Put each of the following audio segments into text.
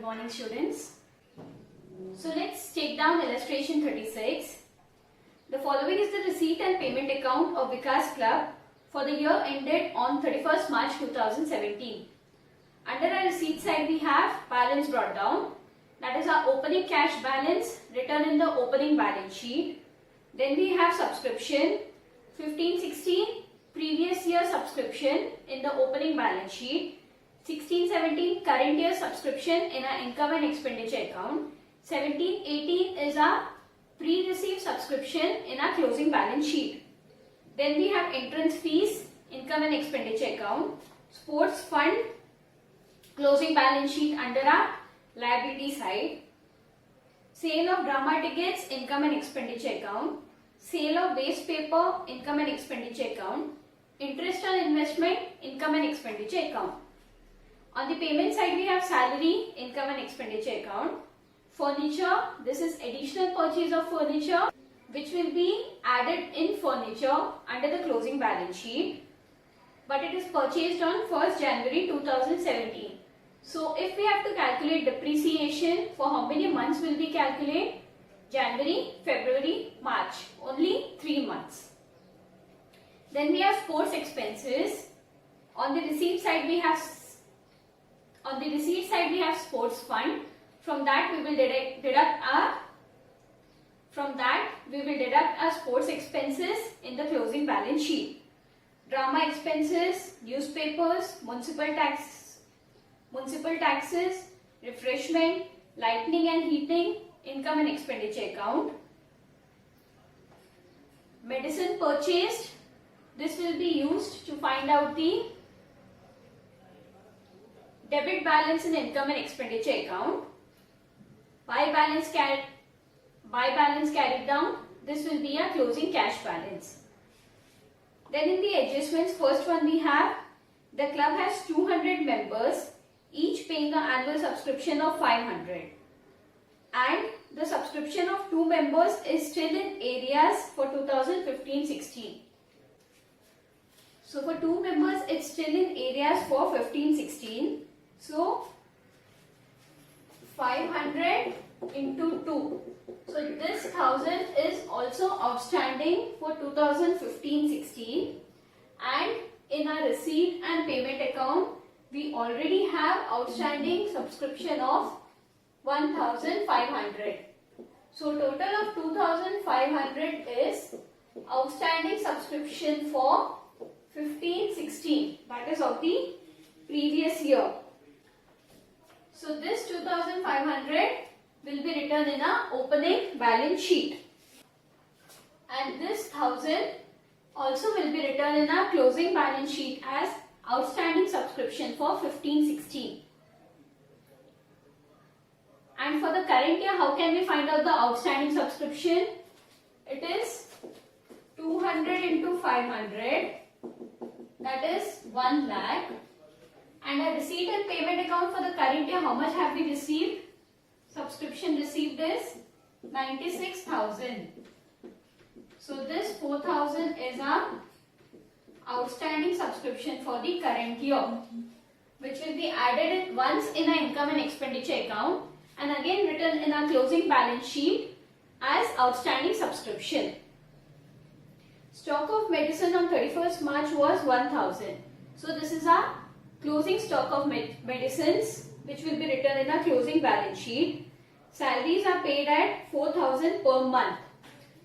morning students. So let's take down illustration 36. The following is the receipt and payment account of Vikas Club for the year ended on 31st March 2017. Under our receipt side we have balance brought down, that is our opening cash balance written in the opening balance sheet. Then we have subscription 15-16 previous year subscription in the opening balance sheet. 16-17 current year subscription in our income and expenditure account. 17-18 is our pre-received subscription in our closing balance sheet. Then we have entrance fees, income and expenditure account. Sports fund, closing balance sheet under our liability side. Sale of drama tickets, income and expenditure account. Sale of waste paper, income and expenditure account. Interest on investment, income and expenditure account. On the payment side, we have salary, income and expenditure account. Furniture, this is additional purchase of furniture which will be added in furniture under the closing balance sheet. But it is purchased on 1st January 2017. So if we have to calculate depreciation, for how many months will we calculate? January, February, March. Only 3 months. Then we have sports expenses. On the receipt side we have sports fund. From that we will deduct our sports expenses in the closing balance sheet. Drama expenses, newspapers, municipal taxes, refreshment, lighting and heating, income and expenditure account. Medicine purchased, this will be used to find out the debit balance in income and expenditure account. Buy balance carried down, this will be a closing cash balance. Then in the adjustments, first one we have, the club has 200 members, each paying an annual subscription of 500. And the subscription of 2 members is still in areas for 2015-16. So for 2 members, it's still in areas for 15-16. So 500 into 2. So this 1000 is also outstanding for 2015-16. And in our receipt and payment account, we already have outstanding subscription of 1500. So total of 2500 is outstanding subscription for 15-16, that is of the previous year. So this 2500 will be written in our opening balance sheet, and this 1000 also will be written in our closing balance sheet as outstanding subscription for 15-16. And for the current year, how can we find out the outstanding subscription? It is 200 into 500, that is 1 lakh. And a receipt and payment account for the current year, how much have we received? Subscription received is 96,000. So this 4,000 is our outstanding subscription for the current year, which will be added once in our income and expenditure account and again written in our closing balance sheet as outstanding subscription. Stock of medicine on 31st March was 1,000. So this is our closing stock of medicines which will be written in our closing balance sheet. Salaries are paid at 4,000 per month.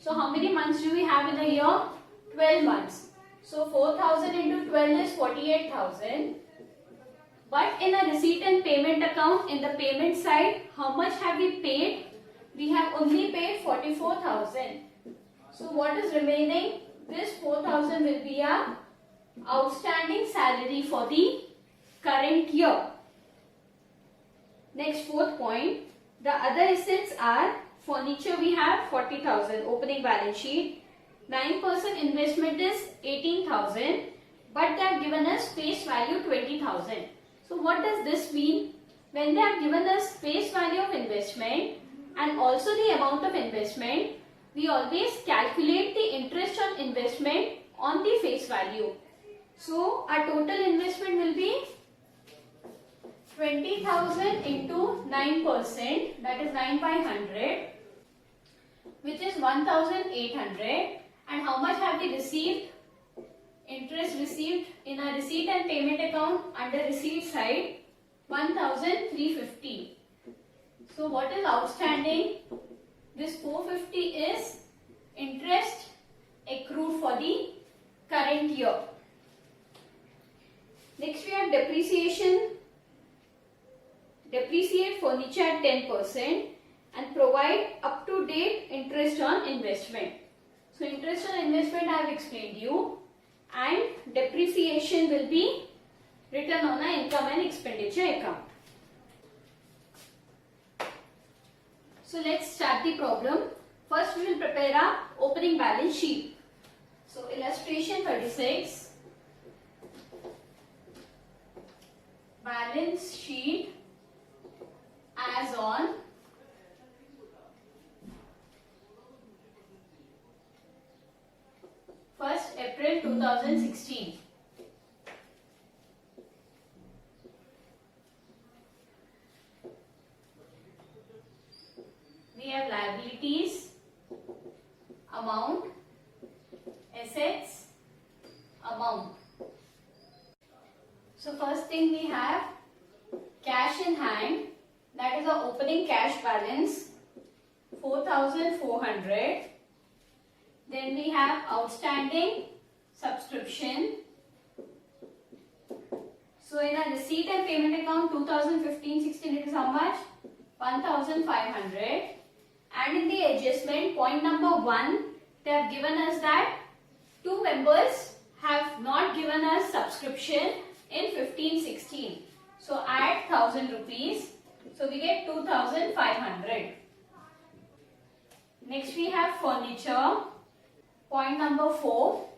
So how many months do we have in a year? 12 months. So 4,000 into 12 is 48,000. But in a receipt and payment account, in the payment side, how much have we paid? We have only paid 44,000. So what is remaining? This 4,000 will be our outstanding salary for the current year. Next, fourth point. The other assets are furniture, we have 40,000 opening balance sheet. 9% investment is 18,000, but they have given us face value 20,000. So what does this mean? When they have given us face value of investment and also the amount of investment, we always calculate the interest on investment on the face value. So our total investment will be 20,000 into 9%, that is 9 by 100, which is 1,800. And how much have we received? Interest received in our receipt and payment account under receipt side, 1,350. So what is outstanding? This 450 is interest accrued for the current year. Next we have depreciation. Depreciate furniture at 10% and provide up to date interest on investment. So interest on investment I have explained you, and depreciation will be written on an income and expenditure account. So let's start the problem. First we will prepare our opening balance sheet. So illustration 36, balance sheet as on 1st April 2016. We have liabilities, amount, assets, amount. So first thing we have cash in hand, that is our opening cash balance, 4,400. Then we have outstanding subscription. So in our receipt and payment account 2015-16, it is how much? 1,500. And in the adjustment, point number 1, they have given us that 2 members have not given us subscription in 15-16. So add 1,000 rupees. So we get 2,500. Next we have furniture. Point number 4,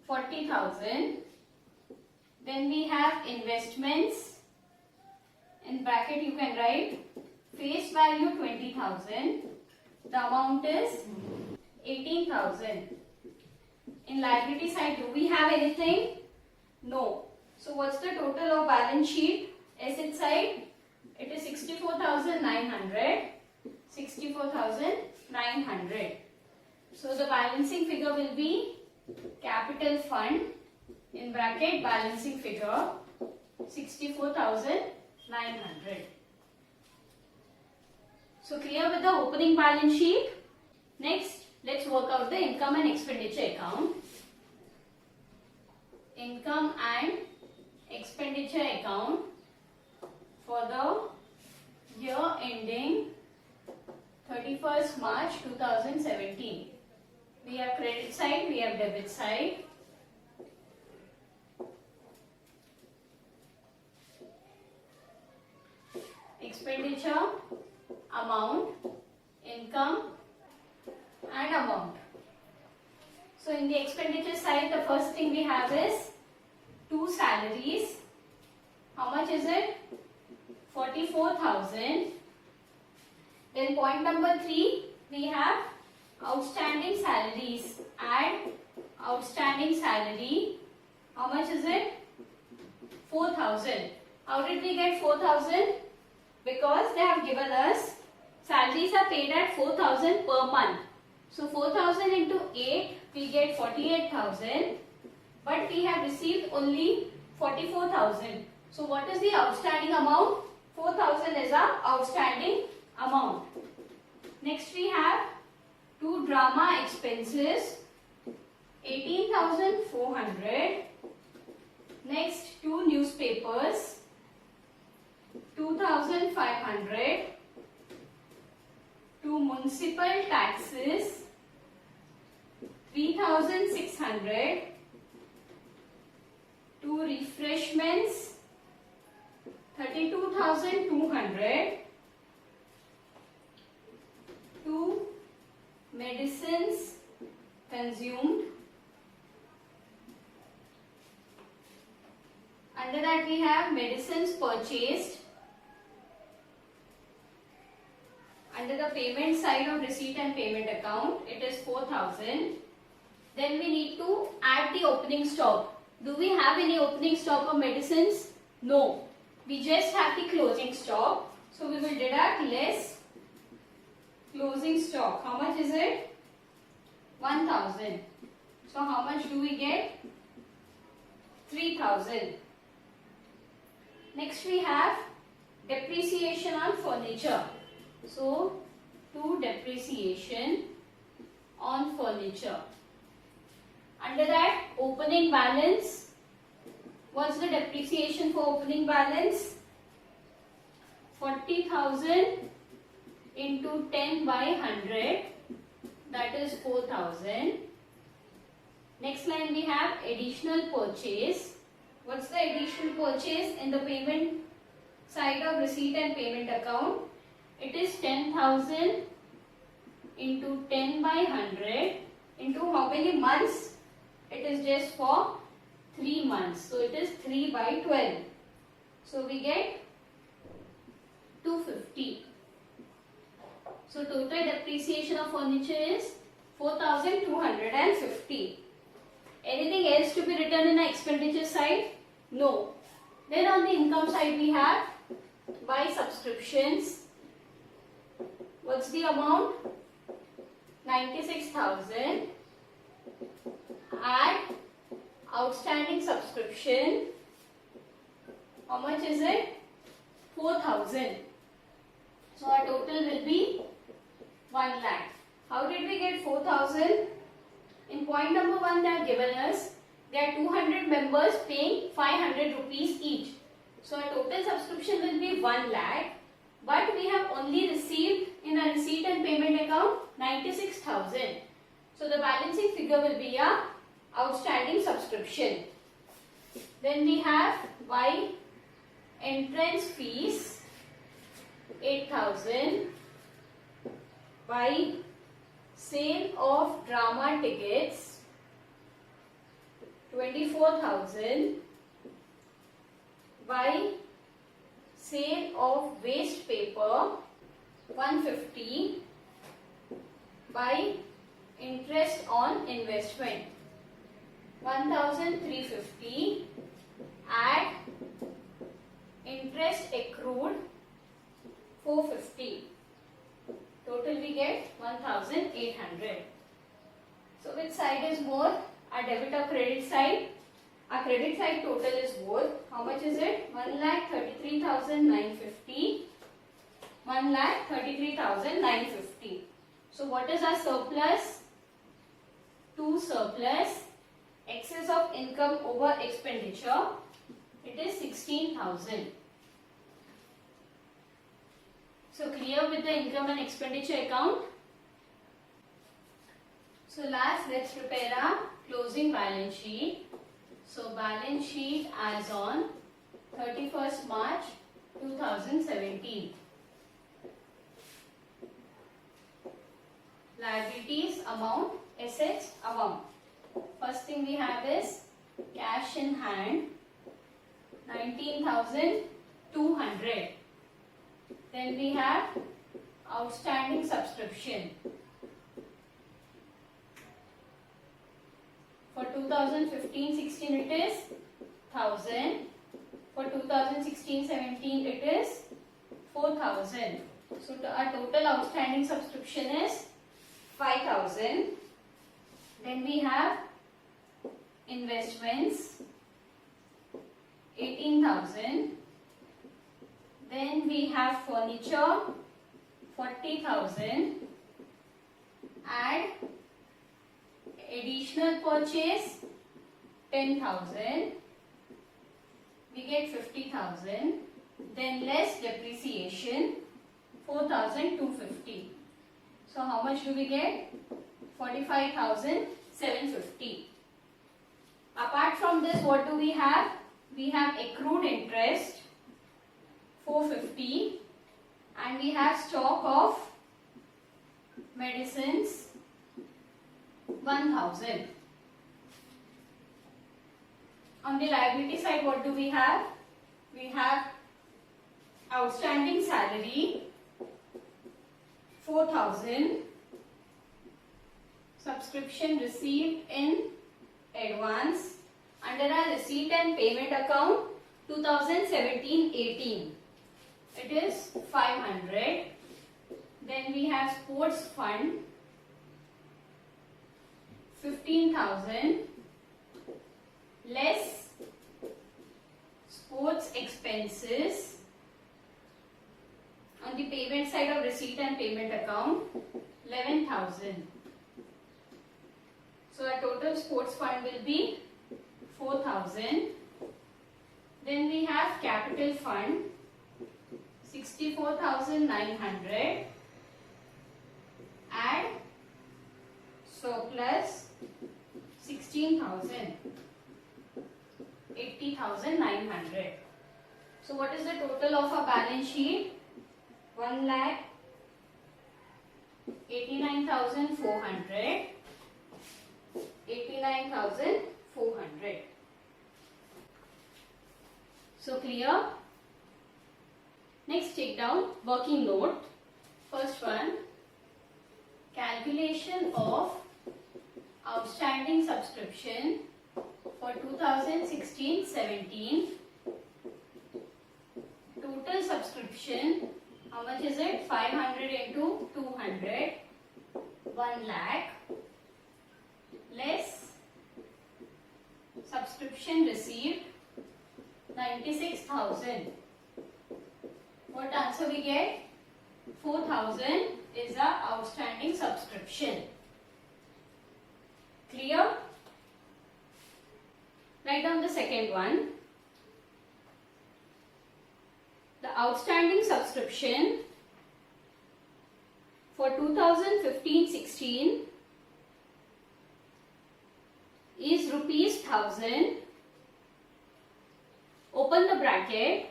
40,000. Then we have investments. In bracket you can write face value 20,000. The amount is 18,000. In liability side, do we have anything? No. So what's the total of balance sheet? Asset side, it is 64,900. 64,900. So the balancing figure will be capital fund, in bracket balancing figure 64,900. So clear with the opening balance sheet? Next, let's work out the income and expenditure account. Income and expenditure account for the year ending 31st March 2017. We have credit side, we have debit side. Expenditure, amount, income and amount. So in the expenditure side, the first thing we have is 2 salaries. How much is it? 44,000. Then point number 3, we have outstanding salaries. Add outstanding salary. How much is it? 4,000. How did we get 4,000? Because they have given us salaries are paid at 4,000 per month. So 4,000 into 8, we get 48,000. But we have received only 44,000. So what is the outstanding amount? 4,000 is our outstanding amount. Next we have 2 drama expenses, 18,400. Next 2 newspapers, 2,500. 2 municipal taxes, 3,600. 2 refreshments, 32,200. 2 medicines consumed. Under that we have medicines purchased. Under the payment side of receipt and payment account, it is 4,000. Then we need to add the opening stock. Do we have any opening stock of medicines? No. we just have the closing stock. So we will deduct less closing stock. How much is it? 1000. So how much do we get? 3000. Next we have depreciation on furniture. So to depreciation on furniture. Under that, opening balance. What's the depreciation for opening balance? 40,000 into 10 by 100, that is 4,000. Next line we have additional purchase. What's the additional purchase in the payment side of receipt and payment account? It is 10,000 into 10 by 100 into how many months? It is just for 3 months. So it is 3 by 12. So we get 250. So total depreciation of furniture is 4,250. Anything else to be written in the expenditure side? No. Then on the income side we have buy subscriptions. What's the amount? 96,000. Add outstanding subscription. How much is it? 4,000. So our total will be 1 lakh. How did we get 4,000? In point number 1 they have given us there are 200 members paying 500 rupees each. So our total subscription will be 1 lakh. But we have only received in our receipt and payment account 96,000. So the balancing figure will be a outstanding subscription. Then we have by entrance fees 8,000, by sale of drama tickets 24,000, by sale of waste paper 150, by interest on investment 1,350, add interest accrued 450. Total we get 1,800. So which side is more? Our debit or credit side? Our credit side total is both. How much is it? 1,33,950. 1,33,950. So what is our surplus? To surplus, excess of income over expenditure, it is 16,000. So clear with the income and expenditure account. So last, let's prepare our closing balance sheet. So balance sheet as on 31st March 2017. Liabilities amount, assets amount. First thing we have is cash in hand 19,200. Then we have outstanding subscription. For 2015-16 it is 1,000. For 2016-17 it is 4,000. So our total outstanding subscription is 5,000. Then we have investments 18,000. Then we have furniture 40,000. Add additional purchase 10,000. We get 50,000. Then less depreciation 4,250. So how much do we get? 45,750. Apart from this, what do we have? We have accrued interest 450 and we have stock of medicines 1,000. On the liability side, what do we have? We have outstanding salary 4,000, subscription received in advance. Under our receipt and payment account, 2017-18, it is 500. Then we have sports fund, 15,000 less sports expenses on the payment side of receipt and payment account, 11,000. So our total sports fund will be 4,000. Then we have capital fund, 64,900. Add surplus 16,000, 80,900. So what is the total of our balance sheet? 1,89,400. 89,400. So clear? Next, take down working note. First one, calculation of outstanding subscription for 2016-17. Total subscription, how much is it? 500 into 200, 1 lakh, less subscription received, 96,000. What answer we get? 4,000 is our outstanding subscription. Clear? Write down the second one. The outstanding subscription for 2015-16 is rupees 1,000. Open the bracket.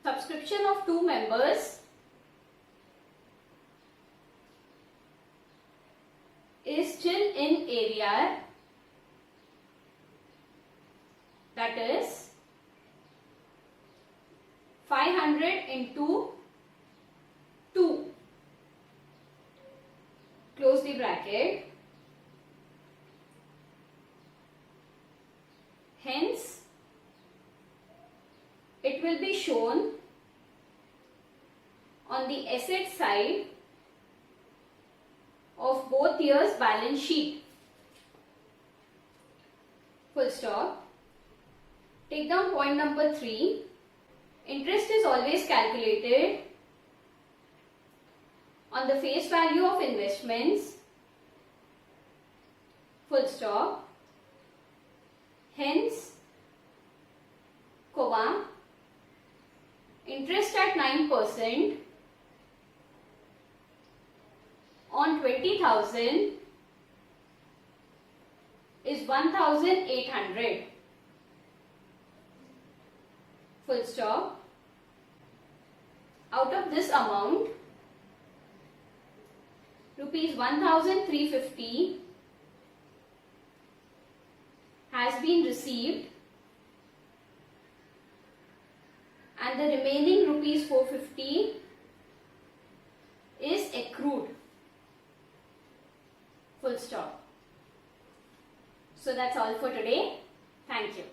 Subscription of 2 members is still in area, that is 500 into 2. Close the bracket. Hence, it will be shown on the asset side of both years' balance sheet. Full stop. Take down point number 3. Interest is always calculated on the face value of investments. Full stop. Hence, comma, interest at 9% on 20,000 is 1,800. Full stop. Out of this amount, rupees 1,350 has been received and the remaining rupees 450 is accrued. Full stop. So that's all for today. Thank you.